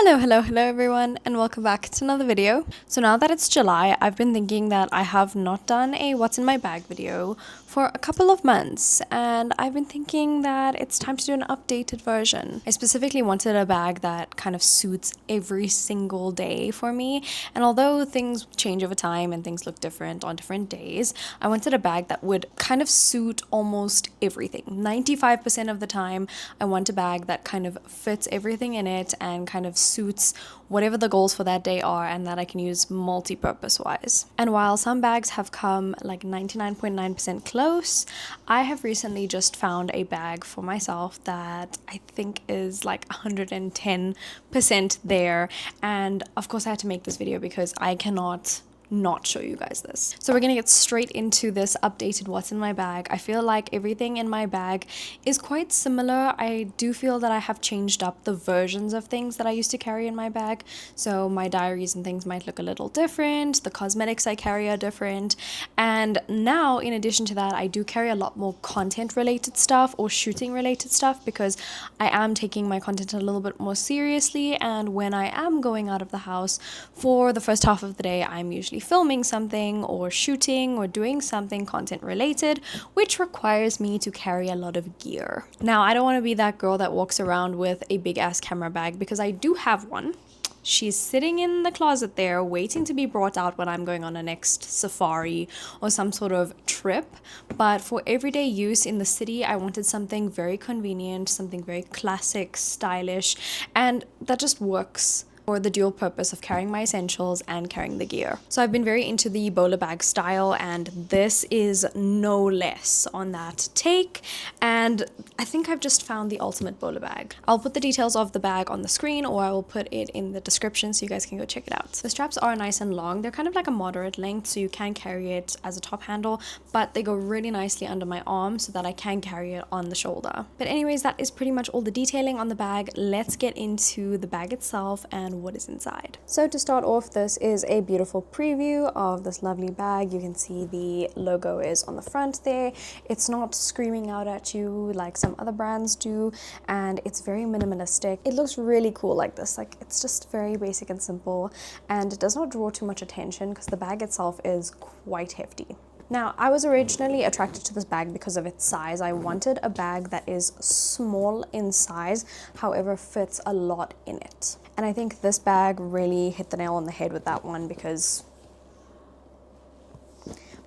Hello everyone, and welcome back to another video. So now that it's July, I've been thinking that I have not done a what's in my bag video for a couple of months, and I've been thinking that it's time to do an updated version. I specifically wanted a bag that kind of suits every single day for me, and although things change over time and things look different on different days, I wanted a bag that would kind of suit almost everything. 95% of the time, I want a bag that kind of fits everything in it and kind of suits whatever the goals for that day are, and that I can use multi-purpose wise. And while some bags have come like 99.9% close, I have recently just found a bag for myself that I think is like 110% there. And of course I had to make this video because I cannot not show you guys this. So we're gonna get straight into this updated what's in my bag. I feel like everything in my bag is quite similar. I do feel that I have changed up the versions of things that I used to carry in my bag. So my diaries and things might look a little different. The cosmetics I carry are different. And now, in addition to that, I do carry a lot more content related stuff or shooting related stuff because I am taking my content a little bit more seriously. And when I am going out of the house for the first half of the day, I'm usually filming something or shooting or doing something content related, which requires me to carry a lot of gear. Now, I don't want to be that girl that walks around with a big ass camera bag because I do have one. She's sitting in the closet there waiting to be brought out when I'm going on a next safari or some sort of trip. But for everyday use in the city, I wanted something very convenient, something very classic, stylish, and that just works for the dual purpose of carrying my essentials and carrying the gear. So I've been very into the bowler bag style, and this is no less on that take, and I think I've just found the ultimate bowler bag. I'll put the details of the bag on the screen, or I will put it in the description so you guys can go check it out. The straps are nice and long. They're kind of like a moderate length, so you can carry it as a top handle, but they go really nicely under my arm so that I can carry it on the shoulder. But anyways, that is pretty much all the detailing on the bag. Let's get into the bag itself and what is inside. So to start off, this is a beautiful preview of this lovely bag. You can see the logo is on the front there. It's not screaming out at you like some other brands do, and it's very minimalistic. It looks really cool like this. Like, it's just very basic and simple, and it does not draw too much attention because the bag itself is quite hefty. Now, I was originally attracted to this bag because of its size. I wanted a bag that is small in size, however fits a lot in it. And I think this bag really hit the nail on the head with that one because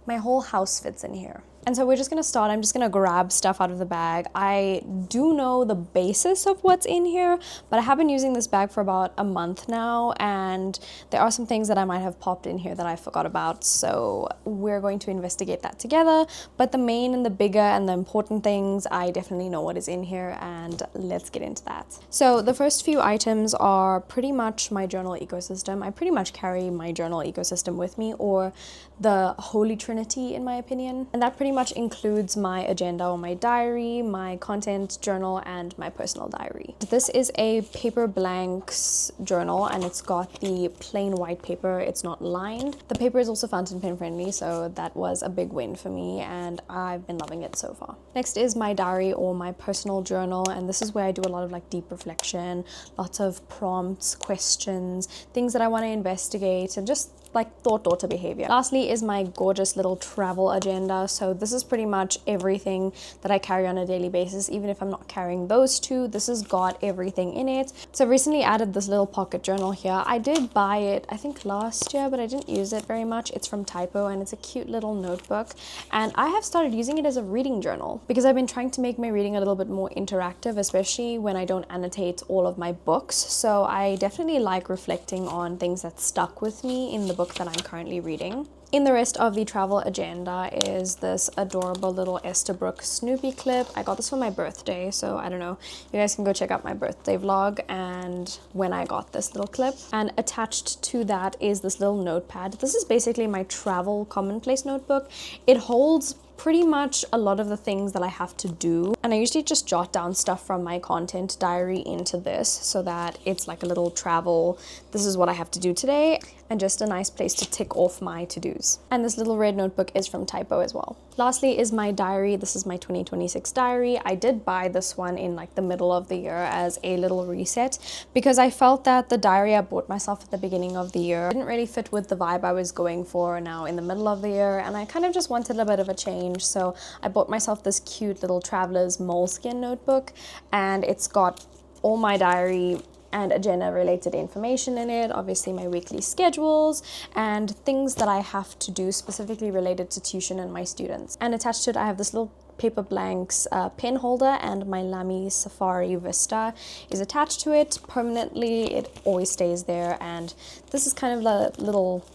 my whole house fits in here. And so we're just gonna start. I'm just gonna grab stuff out of the bag. I do know the basis of what's in here, but I have been using this bag for about a month now, and there are some things that I might have popped in here that I forgot about, so we're going to investigate that together. But the main and the bigger and the important things, I definitely know what is in here, and let's get into that. So the first few items are pretty much my journal ecosystem. I pretty much carry my journal ecosystem with me, or the holy trinity in my opinion, and that pretty much includes my agenda or my diary, my content journal, and my personal diary. This is a paper blanks journal, and it's got the plain white paper. It's not lined. The paper is also fountain pen friendly, so that was a big win for me, and I've been loving it so far. Next is my diary or my personal journal, and this is where I do a lot of like deep reflection, lots of prompts, questions, things that I want to investigate, and just like thought daughter behavior. Lastly is my gorgeous little travel agenda. So this is pretty much everything that I carry on a daily basis. Even if I'm not carrying those two, this has got everything in it. So I've recently added this little pocket journal here. I did buy it, I think last year, but I didn't use it very much. It's from Typo, and it's a cute little notebook. And I have started using it as a reading journal because I've been trying to make my reading a little bit more interactive, especially when I don't annotate all of my books. So I definitely like reflecting on things that stuck with me in the book that I'm currently reading. In the rest of the travel agenda is this adorable little Esterbrook Snoopy clip. I got this for my birthday, so I don't know. You guys can go check out my birthday vlog and when I got this little clip. And attached to that is this little notepad. This is basically my travel commonplace notebook. It holds pretty much a lot of the things that I have to do, and I usually just jot down stuff from my content diary into this so that it's like a little travel, this is what I have to do today. and just a nice place to tick off my to-dos. And this little red notebook is from Typo as well. Lastly is my diary. This is my 2026 diary. I did buy this one in like the middle of the year as a little reset because I felt that the diary I bought myself at the beginning of the year didn't really fit with the vibe I was going for now in the middle of the year, and I kind of just wanted a bit of a change. So I bought myself this cute little traveler's moleskin notebook, and it's got all my diary and agenda related information in it, obviously my weekly schedules and things that I have to do specifically related to tuition and my students. And attached to it I have this little paper blanks pen holder, and my Lamy Safari Vista is attached to it permanently. It always stays there, and this is kind of the little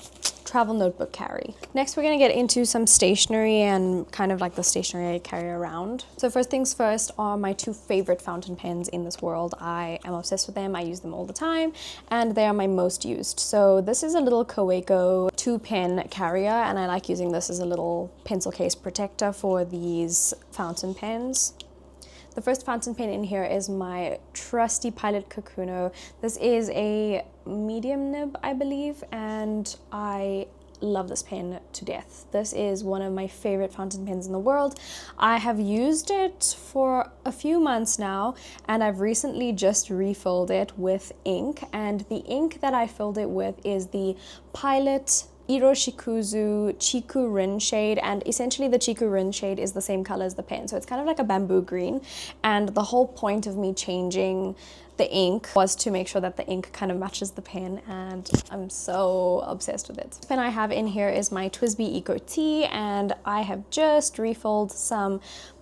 travel notebook carry. Next, we're gonna get into some stationery and kind of like the stationery I carry around. So first things first are my two favorite fountain pens in this world. I am obsessed with them. I use them all the time, and they are my most used. So this is a little Kaweco 2-pen carrier, and I like using this as a little pencil case protector for these fountain pens. The first fountain pen in here is my trusty Pilot Kakuno. This is a medium nib, I believe, and I love this pen to death. This is one of my favorite fountain pens in the world. I have used it for a few months now, and I've recently just refilled it with ink, and the ink that I filled it with is the Pilot Iroshikuzu Chiku Rin shade, and essentially the Chiku Rin shade is the same color as the pen, so it's kind of like a bamboo green. And the whole point of me changing the ink was to make sure that the ink kind of matches the pen, and I'm so obsessed with it. The pen I have in here is my TWSBI Eco T, and I have just refilled some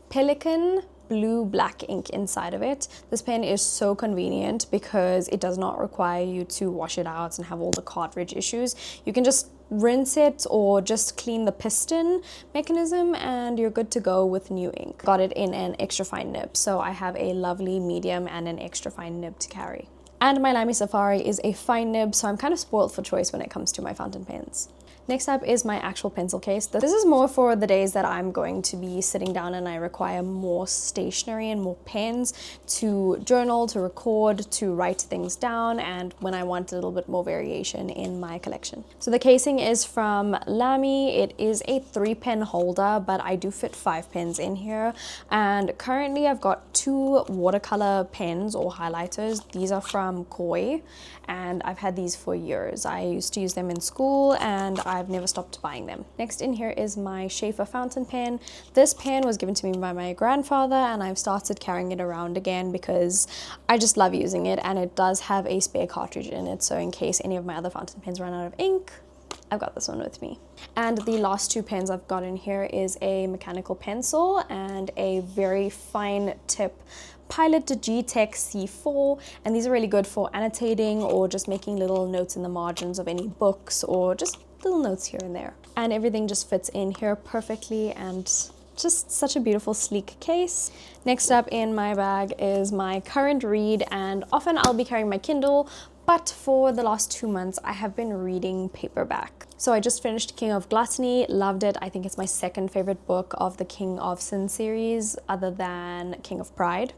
Pelikan blue black ink inside of it. This pen is so convenient because it does not require you to wash it out and have all the cartridge issues. You can just rinse it or just clean the piston mechanism and you're good to go with new ink. Got it in an extra fine nib, so I have a lovely medium and an extra fine nib to carry. And my Lamy Safari is a fine nib, so I'm kind of spoiled for choice when it comes to my fountain pens. Next up is my actual pencil case. This is more for the days that I'm going to be sitting down and I require more stationery and more pens to journal, to record, to write things down, and when I want a little bit more variation in my collection. So the casing is from Lamy. It is a 3-pen holder, but I do fit 5 pens in here. And currently I've got 2 watercolor pens or highlighters. These are from Koi, and I've had these for years. I used to use them in school and I've never stopped buying them. Next in here is my Schaefer fountain pen. This pen was given to me by my grandfather, and I've started carrying it around again because I just love using it, and it does have a spare cartridge in it, so in case any of my other fountain pens run out of ink, I've got this one with me. And the last 2 pens I've got in here is a mechanical pencil and a very fine tip Pilot G-Tech C4, and these are really good for annotating or just making little notes in the margins of any books or just little notes here and there. And everything just fits in here perfectly, and just such a beautiful sleek case. Next up in my bag is my current read, and often I'll be carrying my Kindle, but for the last 2 months I have been reading paperback. So I just finished King of Gluttony, loved it. I think it's my second favorite book of the King of Sin series other than King of Pride.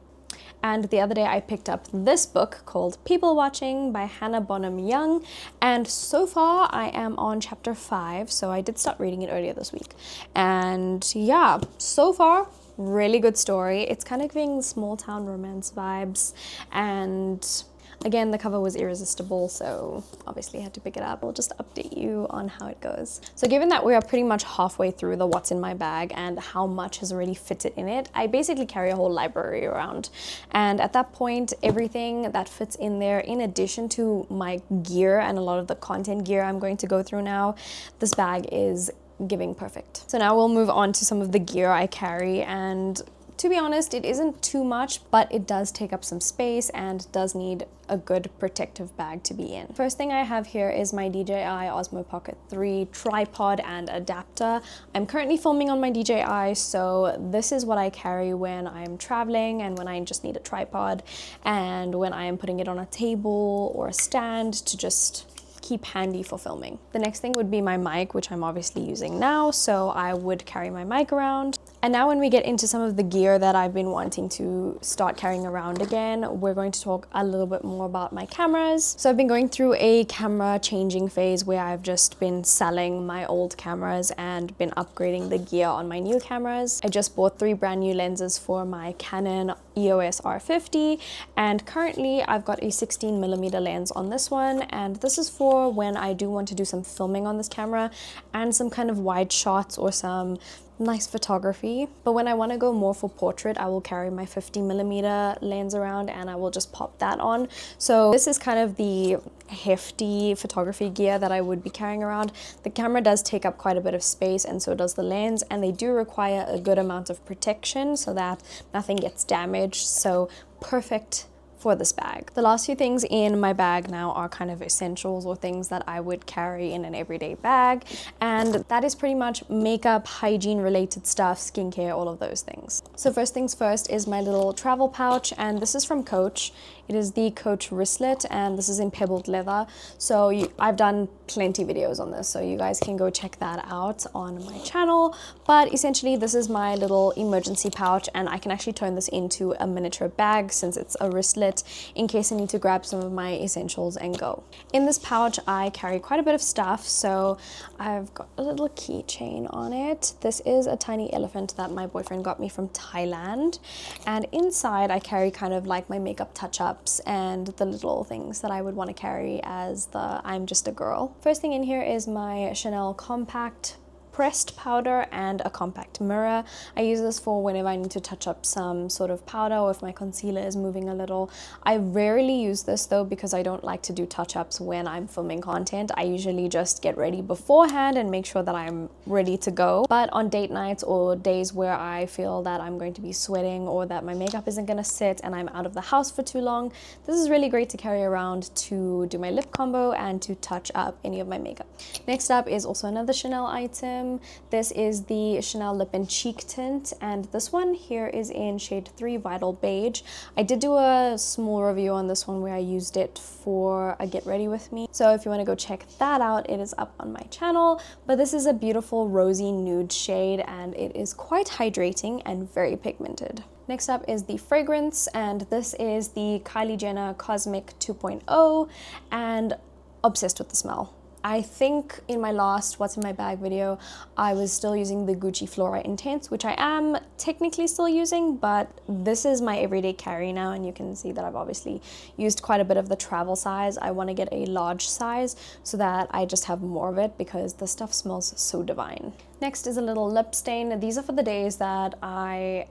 And the other day I picked up this book called People Watching by Hannah Bonham Young, and so far I am on chapter 5, so I did start reading it earlier this week. And yeah, so far really good story. It's kind of giving small town romance vibes, and again, the cover was irresistible, so obviously I had to pick it up. I'll just update you on how it goes. So given that we are pretty much halfway through the what's in my bag and how much has already fitted in it, I basically carry a whole library around. And at that point, everything that fits in there, in addition to my gear and a lot of the content gear I'm going to go through now, this bag is giving perfect. So now we'll move on to some of the gear I carry, and to be honest, it isn't too much, but it does take up some space and does need a good protective bag to be in. First thing I have here is my DJI Osmo Pocket 3 tripod and adapter. I'm currently filming on my DJI, so this is what I carry when I'm traveling and when I just need a tripod, and when I am putting it on a table or a stand to just keep handy for filming. The next thing would be my mic, which I'm obviously using now, so I would carry my mic around. And now when we get into some of the gear that I've been wanting to start carrying around again, we're going to talk a little bit more about my cameras. So I've been going through a camera changing phase where I've just been selling my old cameras and been upgrading the gear on my new cameras. I just bought 3 brand new lenses for my Canon EOS R50, and currently I've got a 16mm lens on this one, and this is for when I do want to do some filming on this camera and some kind of wide shots or some nice photography. But when I want to go more for portrait, I will carry my 50mm lens around and I will just pop that on. So this is kind of the hefty photography gear that I would be carrying around. The camera does take up quite a bit of space, and so does the lens, and they do require a good amount of protection so that nothing gets damaged. So perfect for this bag. The last few things in my bag now are kind of essentials or things that I would carry in an everyday bag, and that is pretty much makeup, hygiene related stuff, skincare, all of those things. So first things first is my little travel pouch, and this is from Coach. It is the Coach wristlet, and this is in pebbled leather. So I've done plenty videos on this, so you guys can go check that out on my channel. But essentially this is my little emergency pouch, and I can actually turn this into a miniature bag since it's a wristlet in case I need to grab some of my essentials and go. In this pouch I carry quite a bit of stuff, so I've got a little keychain on it. This is a tiny elephant that my boyfriend got me from Thailand, and inside I carry kind of like my makeup touch-up and the little things that I would want to carry as the I'm just a girl. First thing in here is my Chanel compact pressed powder and a compact mirror. I use this for whenever I need to touch up some sort of powder or if my concealer is moving a little. I rarely use this though because I don't like to do touch-ups when I'm filming content. I usually just get ready beforehand and make sure that I'm ready to go. But on date nights or days where I feel that I'm going to be sweating or that my makeup isn't going to sit and I'm out of the house for too long, this is really great to carry around to do my lip combo and to touch up any of my makeup. Next up is also another Chanel item. This is the Chanel Lip and Cheek Tint, and this one here is in shade 3 Vital Beige. I did do a small review on this one where I used it for a get ready with me, so if you want to go check that out, it is up on my channel. But this is a beautiful rosy nude shade, and it is quite hydrating and very pigmented. Next up is the fragrance, and this is the Kylie Jenner Cosmic 2.0, and obsessed with the smell. I think in my last What's in My Bag video, I was still using the Gucci Flora Intense, which I am technically still using, but this is my everyday carry now, and you can see that I've obviously used quite a bit of the travel size. I want to get a large size so that I just have more of it because the stuff smells so divine. Next is a little lip stain. These are for the days that I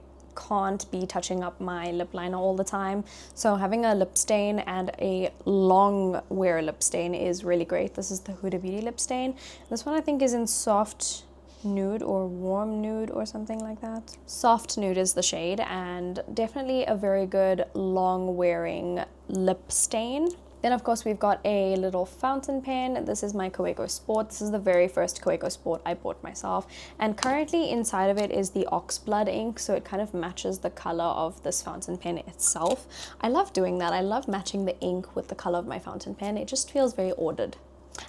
can't be touching up my lip liner all the time, so having a lip stain and a long wear lip stain is really great. This is the Huda Beauty lip stain. This one I think is in soft nude or warm nude or something like that. Soft nude is the shade, and definitely a very good long wearing lip stain. Then of course we've got a little fountain pen. This is my Kaweco Sport. This is the very first Kaweco Sport I bought myself, and currently inside of it is the Oxblood ink, so it kind of matches the color of this fountain pen itself. I love doing that. I love matching the ink with the color of my fountain pen. It just feels very ordered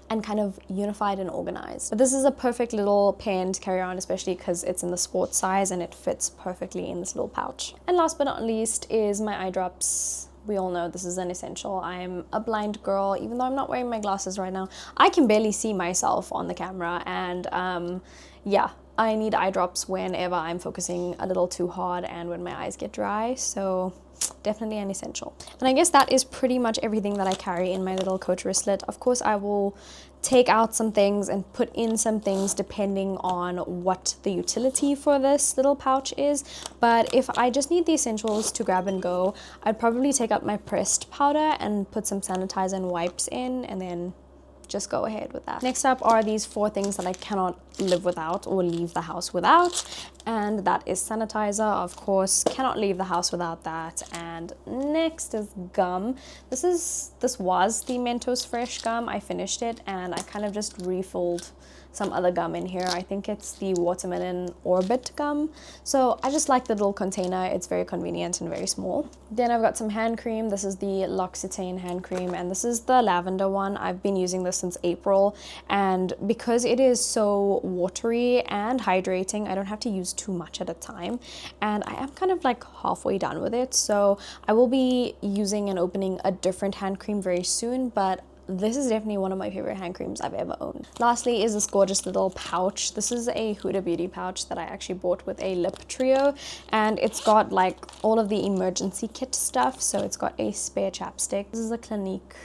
and kind of unified and organized. But this is a perfect little pen to carry around, especially because it's in the sport size and it fits perfectly in this little pouch. And last but not least is my eye drops. We all know this is an essential. I'm a blind girl, even though I'm not wearing my glasses right now. I can barely see myself on the camera, and yeah, I need eye drops whenever I'm focusing a little too hard and when my eyes get dry, so definitely an essential. And I guess that is pretty much everything that I carry in my little Coach wristlet. Of course, I will take out some things and put in some things depending on what the utility for this little pouch is. But if I just need the essentials to grab and go, I'd probably take up my pressed powder and put some sanitizer and wipes in, and then just go ahead with that. Next up are these 4 things that I cannot live without or leave the house without, and that is sanitizer, of course, cannot leave the house without that. And next is gum. This was the Mentos Fresh gum. I finished it and I kind of just refilled some other gum in here. I think it's the Watermelon Orbit gum. So I just like the little container. It's very convenient and very small. Then I've got some hand cream. This is the L'Occitane hand cream, and this is the lavender one. I've been using this since April, and because it is so watery and hydrating. I don't have to use too much at a time, and I am kind of like halfway done with it, so I will be using and opening a different hand cream very soon, but this is definitely one of my favorite hand creams I've ever owned. Lastly is this gorgeous little pouch. This is a Huda Beauty pouch that I actually bought with a lip trio, and it's got like all of the emergency kit stuff. So it's got a spare chapstick. This is a Clinique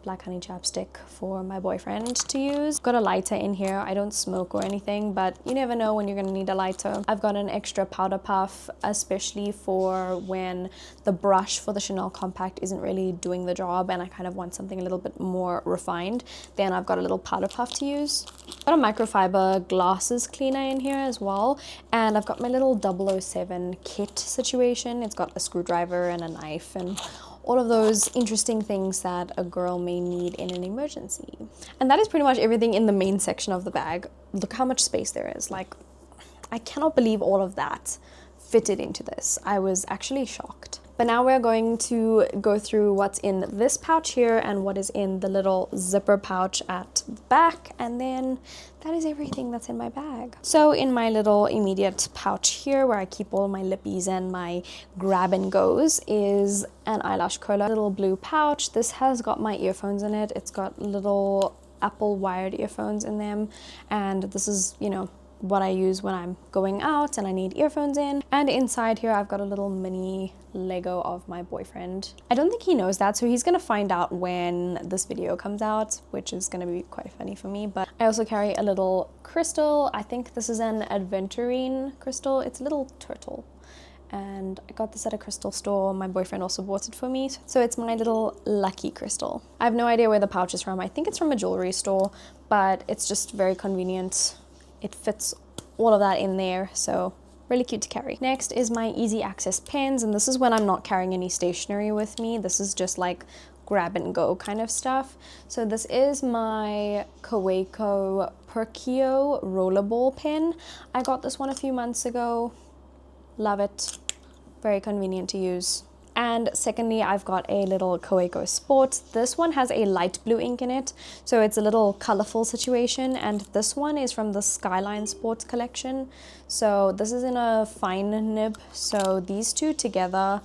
Black Honey chapstick for my boyfriend to use. Got a lighter in here. I don't smoke or anything, but you never know when you're gonna need a lighter. I've got an extra powder puff, especially for when the brush for the Chanel Compact isn't really doing the job and I kind of want something a little bit more refined. Then I've got a little powder puff to use. Got a microfiber glasses cleaner in here as well, and I've got my little 007 kit situation. It's got a screwdriver and a knife and all of those interesting things that a girl may need in an emergency. And that is pretty much everything in the main section of the bag. Look how much space there is. Like, I cannot believe all of that fitted into this. I was actually shocked. But now we're going to go through what's in this pouch here and what is in the little zipper pouch at the back, and then that is everything that's in my bag. So in my little immediate pouch here where I keep all my lippies and my grab and goes is an eyelash curler, little blue pouch. This has got my earphones in it. It's got little Apple wired earphones in them, and this is, you know, what I use when I'm going out and I need earphones in. And inside here I've got a little mini Lego of my boyfriend. I don't think he knows that, so he's gonna find out when this video comes out, which is gonna be quite funny for me. But I also carry a little crystal. I think this is an aventurine crystal. It's a little turtle, and I got this at a crystal store. My boyfriend also bought it for me, so it's my little lucky crystal. I have no idea where the pouch is from. I think it's from a jewelry store, but it's just very convenient. It fits all of that in there, so really cute to carry. Next is my easy access pens, and this is when I'm not carrying any stationery with me. This is just like grab and go kind of stuff. So this is my Kaweco Perkio rollerball pen. I got this one a few months ago. Love it. Very convenient to use. And secondly, I've got a little Kaweco Sport. This one has a light blue ink in it, so it's a little colorful situation. And this one is from the Skyline Sports collection. So this is in a fine nib. So these two together,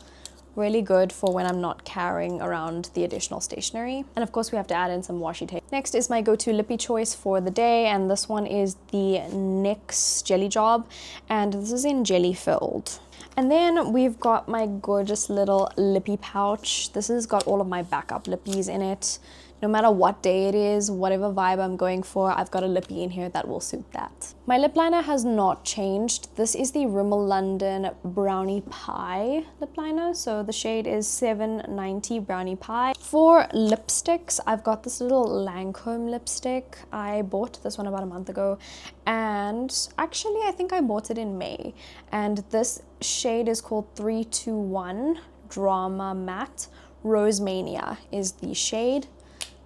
really good for when I'm not carrying around the additional stationery. And of course we have to add in some washi tape. Next is my go-to lippy choice for the day, and this one is the NYX Jelly Job, and this is in jelly filled. And then we've got my gorgeous little lippy pouch. This has got all of my backup lippies in it. No matter what day it is, whatever vibe I'm going for, I've got a lippy in here that will suit that. My lip liner has not changed. This is the Rimmel London Brownie Pie lip liner. So the shade is 790 Brownie Pie. For lipsticks, I've got this little Lancome lipstick. I bought this one about a month ago, and actually I think I bought it in May. And this shade is called 321 Drama Matte. Rose Mania is the shade.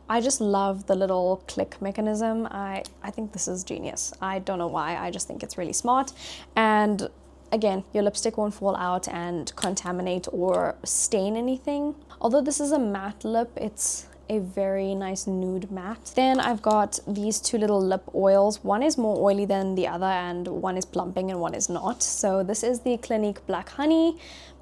I just love the little click mechanism. I think this is genius. I don't know why, I just think it's really smart. And again, your lipstick won't fall out and contaminate or stain anything. Although this is a matte lip, it's a very nice nude matte. Then I've got these two little lip oils. One is more oily than the other, and one is plumping and one is not. So this is the Clinique Black Honey.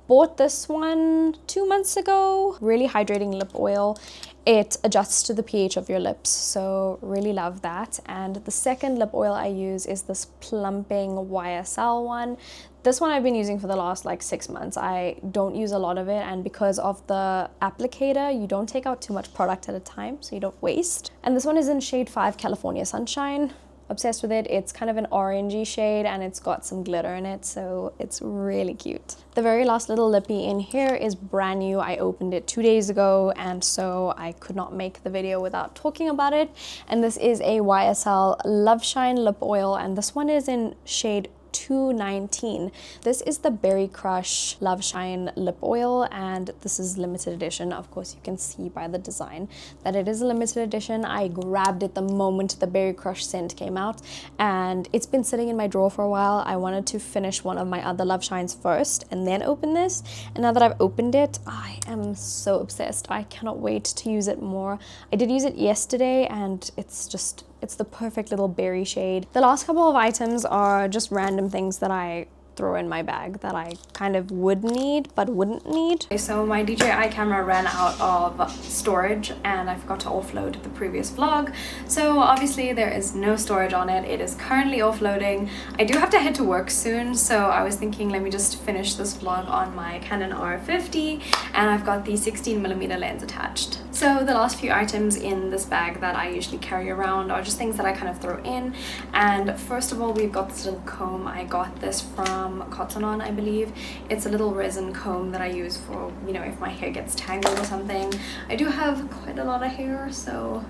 Bought this one 2 months ago. Really hydrating lip oil. It adjusts to the pH of your lips, so really love that. And the second lip oil I use is this plumping YSL one. This one I've been using for the last like 6 months. I don't use a lot of it, and because of the applicator, you don't take out too much product at a time, so you don't waste. And this one is in shade 5 California Sunshine. Obsessed with it. It's kind of an orangey shade and it's got some glitter in it, so it's really cute. The very last little lippy in here is brand new. I opened it 2 days ago, and so I could not make the video without talking about it. And this is a YSL Love Shine lip oil, and this one is in shade 219. This is the Berry Crush Love Shine lip oil, and this is limited edition. Of course, you can see by the design that it is a limited edition. I grabbed it the moment the Berry Crush scent came out, and it's been sitting in my drawer for a while. I wanted to finish one of my other Love Shines first and then open this, and now that I've opened it, I am so obsessed. I cannot wait to use it more. I did use it yesterday, and it's just It's the perfect little berry shade. The last couple of items are just random things that I throw in my bag that I kind of would need but wouldn't need. Okay, so my DJI camera ran out of storage and I forgot to offload the previous vlog, so obviously there is no storage on it. It is currently offloading. I do have to head to work soon, so I was thinking let me just finish this vlog on my Canon R50, and I've got the 16mm lens attached. So the last few items in this bag that I usually carry around are just things that I kind of throw in. And first of all, we've got this little comb. I got this from Cotton On, I believe. It's a little resin comb that I use for, you know, if my hair gets tangled or something. I do have quite a lot of hair, so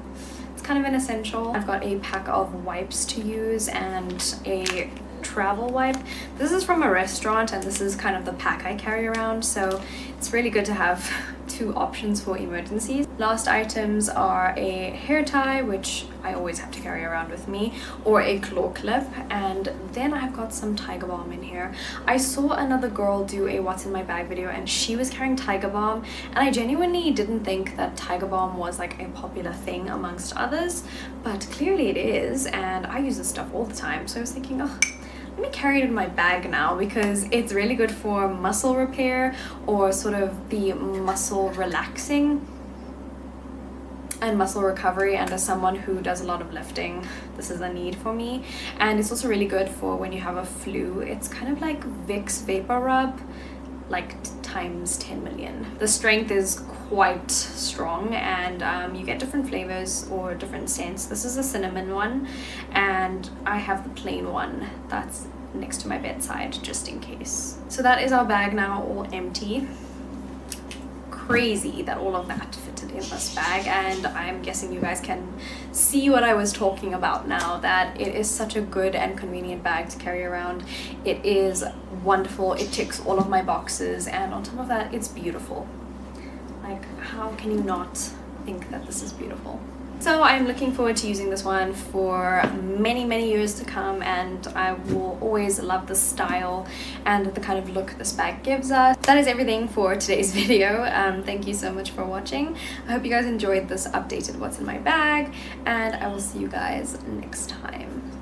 it's kind of an essential. I've got a pack of wipes to use and a travel wipe. This is from a restaurant and this is kind of the pack I carry around, so it's really good to have two options for emergencies. Last items are a hair tie, which I always have to carry around with me, or a claw clip, and then I've got some Tiger Balm in here. I saw another girl do a what's in my bag video and she was carrying Tiger Balm, and I genuinely didn't think that Tiger Balm was like a popular thing amongst others, but clearly it is, and I use this stuff all the time, so I was thinking, oh, let me carry it in my bag now because it's really good for muscle repair or sort of the muscle relaxing and muscle recovery, and as someone who does a lot of lifting, this is a need for me. And it's also really good for when you have a flu. It's kind of like Vicks Vapor Rub, like times 10 million. The strength is quite strong, and you get different flavors or different scents. This is a cinnamon one, and I have the plain one that's next to my bedside just in case. So that is our bag now, all empty. Crazy that all of that fitted in this bag, and I'm guessing you guys can see what I was talking about now, that it is such a good and convenient bag to carry around. It is wonderful, it ticks all of my boxes, and on top of that, it's beautiful. Like, how can you not think that this is beautiful? So I'm looking forward to using this one for many years to come, and I will always love the style and the kind of look this bag gives us. That is everything for today's video. Thank you so much for watching. I hope you guys enjoyed this updated what's in my bag, and I will see you guys next time.